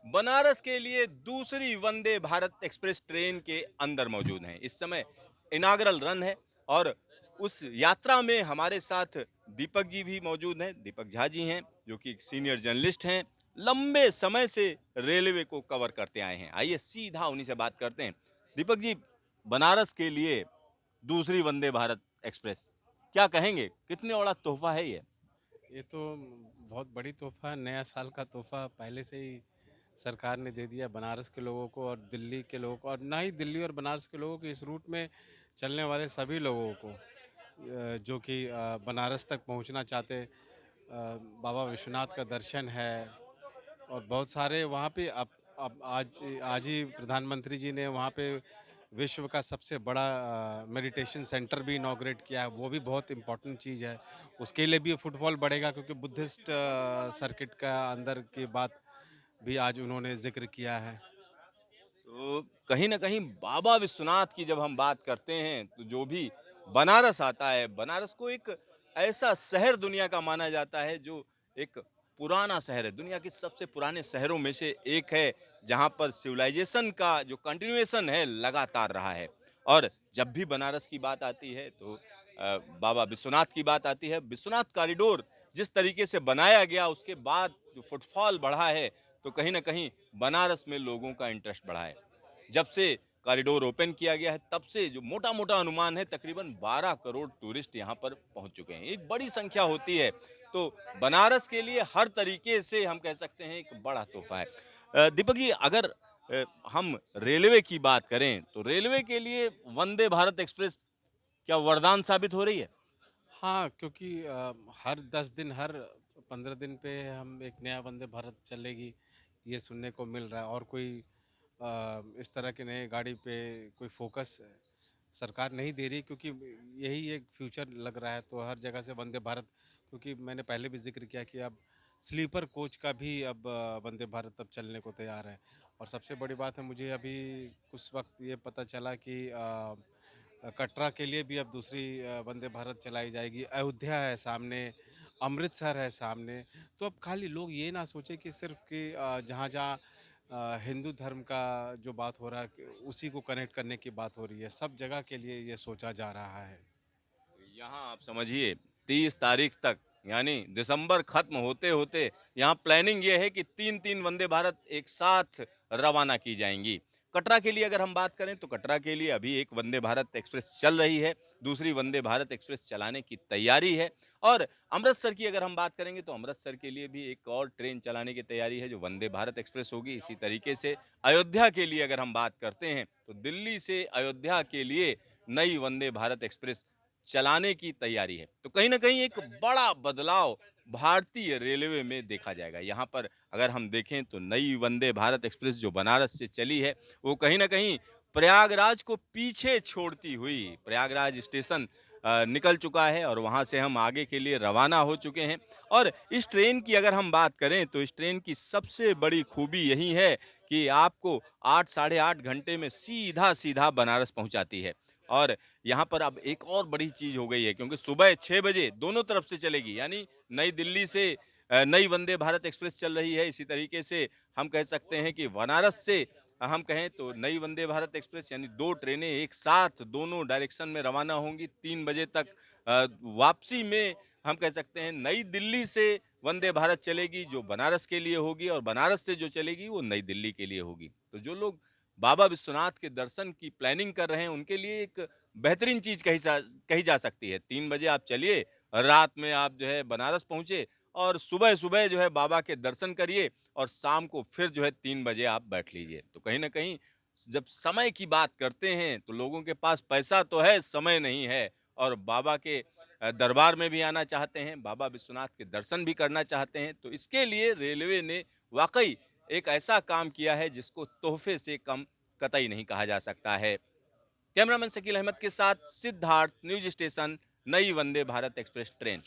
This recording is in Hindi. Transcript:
बनारस के लिए दूसरी वंदे भारत एक्सप्रेस ट्रेन के अंदर मौजूद हैं। इस समय इनागरल रन है और उस यात्रा में हमारे साथ दीपक जी भी मौजूद हैं। दीपक झा जी हैं जो कि एक सीनियर जर्नलिस्ट हैं, लंबे समय से रेलवे को कवर करते आए हैं। आइए सीधा उन्हीं से बात करते हैं। दीपक जी, बनारस के लिए दूसरी वंदे भारत एक्सप्रेस, क्या कहेंगे? कितने बड़ा तोहफा है ये? ये तो बहुत बड़ी तोहफ़ा है, नया साल का तोहफ़ा पहले से ही सरकार ने दे दिया बनारस के लोगों को और दिल्ली के लोगों को, और ना ही दिल्ली और बनारस के लोगों को, इस रूट में चलने वाले सभी लोगों को जो कि बनारस तक पहुंचना चाहते। बाबा विश्वनाथ का दर्शन है और बहुत सारे वहाँ पे अब आज ही प्रधानमंत्री जी ने वहाँ पे विश्व का सबसे बड़ा मेडिटेशन सेंटर भी इनॉग्रेट किया है। वो भी बहुत इम्पोर्टेंट चीज़ है। उसके लिए भी फुटफॉल बढ़ेगा क्योंकि बुद्धिस्ट सर्किट का अंदर की बात भी आज उन्होंने जिक्र किया है। तो कहीं न कहीं बाबा विश्वनाथ की जब हम बात करते हैं, तो जो भी बनारस आता है, बनारस को एक ऐसा शहर दुनिया का माना जाता है जो एक पुराना शहर है। दुनिया के सबसे पुराने शहरों में से एक है, जहाँ पर सिविलाइजेशन का जो कंटिन्यूएशन है लगातार रहा है। और जब भी बनारस की बात आती है तो बाबा विश्वनाथ की बात आती है। विश्वनाथ कॉरिडोर जिस तरीके से बनाया गया, उसके बाद जो फुटफॉल बढ़ा है, तो कहीं न कहीं बनारस में लोगों का इंटरेस्ट बढ़ा है। जब से कॉरिडोर ओपन किया गया है, तब से जो मोटा-मोटा अनुमान है, तकरीबन 12 करोड़ टूरिस्ट यहाँ पर पहुँच चुके हैं। एक बड़ी संख्या होती है, तो बनारस के लिए हर तरीके से हम कह सकते हैं एक बड़ा तोहफ़ा है। दीपक जी, अगर हम रेलवे की बात करें, तो रेलवे के लिए वंदे भारत एक्सप्रेस क्या वरदान साबित हो रही है? हाँ, क्योंकि हर 10 दिन, हर 15 दिन पे हम एक नया वंदे भारत चलेगी, ये सुनने को मिल रहा है। और कोई इस तरह के नए गाड़ी पे कोई फोकस सरकार नहीं दे रही, क्योंकि यही एक फ्यूचर लग रहा है। तो हर जगह से वंदे भारत, क्योंकि मैंने पहले भी जिक्र किया कि अब स्लीपर कोच का भी अब वंदे भारत अब चलने को तैयार है। और सबसे बड़ी बात है, मुझे अभी कुछ वक्त ये पता चला कि कटरा के लिए भी अब दूसरी वंदे भारत चलाई जाएगी। अयोध्या है सामने, अमृतसर है सामने। तो अब खाली लोग ये ना सोचे कि सिर्फ कि जहाँ जहाँ हिंदू धर्म का जो बात हो रहा है उसी को कनेक्ट करने की बात हो रही है। सब जगह के लिए ये सोचा जा रहा है। यहाँ आप समझिए 30 तारीख तक, यानी दिसंबर खत्म होते होते यहाँ प्लानिंग ये है कि 3-3 वंदे भारत एक साथ रवाना की जाएंगी। कटरा के लिए अगर हम बात करें, तो कटरा के लिए अभी एक वंदे भारत एक्सप्रेस चल रही है, दूसरी वंदे भारत एक्सप्रेस चलाने की तैयारी है। और अमृतसर की अगर हम बात करेंगे, तो अमृतसर के लिए भी एक और ट्रेन चलाने की तैयारी है जो वंदे भारत एक्सप्रेस होगी। इसी तरीके से अयोध्या के लिए अगर हम बात करते हैं, तो दिल्ली से अयोध्या के लिए नई वंदे भारत एक्सप्रेस चलाने की तैयारी है। तो कहीं न कहीं एक बड़ा बदलाव भारतीय रेलवे में देखा जाएगा। यहाँ पर अगर हम देखें, तो नई वंदे भारत एक्सप्रेस जो बनारस से चली है, वो कहीं न कहीं प्रयागराज को पीछे छोड़ती हुई प्रयागराज स्टेशन निकल चुका है और वहाँ से हम आगे के लिए रवाना हो चुके हैं। और इस ट्रेन की अगर हम बात करें, तो इस ट्रेन की सबसे बड़ी खूबी यही है कि आपको 8 साढ़े 8 घंटे में सीधा-सीधा बनारस पहुँचाती है। और यहाँ पर अब एक और बड़ी चीज़ हो गई है, क्योंकि सुबह 6 बजे दोनों तरफ से चलेगी, यानी नई दिल्ली से नई वंदे भारत एक्सप्रेस चल रही है। इसी तरीके से हम कह सकते हैं कि बनारस से हम कहें तो नई वंदे भारत एक्सप्रेस, यानी 2 ट्रेनें एक साथ दोनों डायरेक्शन में रवाना होंगी 3 बजे तक। वापसी में हम कह सकते हैं नई दिल्ली से वंदे भारत चलेगी जो बनारस के लिए होगी, और बनारस से जो चलेगी वो नई दिल्ली के लिए होगी। तो जो लोग बाबा विश्वनाथ के दर्शन की प्लानिंग कर रहे हैं, उनके लिए एक बेहतरीन चीज़ कही जा सकती है। 3 बजे आप चलिए, रात में आप जो है बनारस पहुँचे और सुबह-सुबह जो है बाबा के दर्शन करिए और शाम को फिर जो है 3 बजे आप बैठ लीजिए। तो कहीं न कहीं जब समय की बात करते हैं, तो लोगों के पास पैसा तो है, समय नहीं है, और बाबा के दरबार में भी आना चाहते हैं, बाबा विश्वनाथ के दर्शन भी करना चाहते हैं। तो इसके लिए रेलवे ने वाक़ई एक ऐसा काम किया है जिसको तोहफ़े से कम कतई नहीं कहा जा सकता है। कैमरामैन शकील अहमद के साथ सिद्धार्थ, न्यूज़ स्टेशन, नई वंदे भारत एक्सप्रेस ट्रेन।